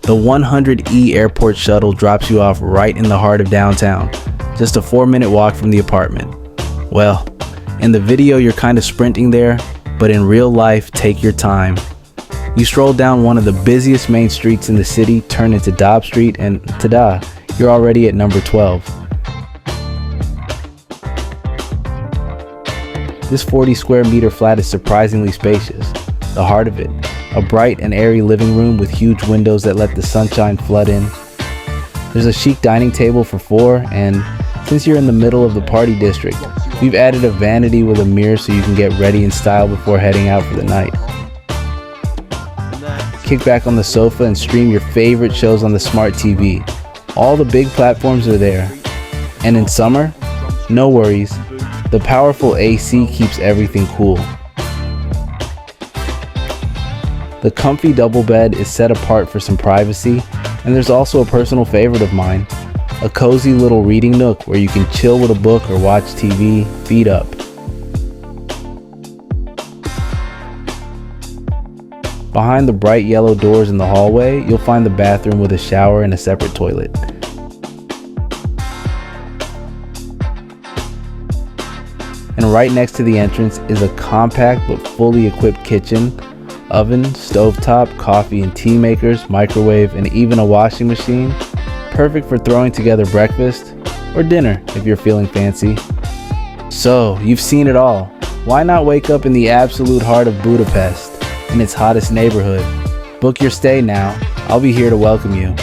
The 100E airport shuttle drops you off right in the heart of downtown, just a 4-minute walk from the apartment. Well, in the video you're kind of sprinting there, but in real life, take your time. You stroll down one of the busiest main streets in the city, turn into Dob Street, and ta-da, you're already at number 12. This 40 square meter flat is surprisingly spacious. The heart of it, a bright and airy living room with huge windows that let the sunshine flood in. There's a chic dining table for 4, and since you're in the middle of the party district, we've added a vanity with a mirror so you can get ready in style before heading out for the night. Kick back on the sofa and stream your favorite shows on the smart TV. All the big platforms are there. And in summer, no worries, the powerful AC keeps everything cool. The comfy double bed is set apart for some privacy, and there's also a personal favorite of mine, a cozy little reading nook where you can chill with a book or watch TV, feet up. Behind the bright yellow doors in the hallway, you'll find the bathroom with a shower and a separate toilet. And right next to the entrance is a compact but fully equipped kitchen, oven, stovetop, coffee and tea makers, microwave, and even a washing machine. Perfect for throwing together breakfast or dinner if you're feeling fancy. So, you've seen it all. Why not wake up in the absolute heart of Budapest, in its hottest neighborhood? Book your stay now. I'll be here to welcome you.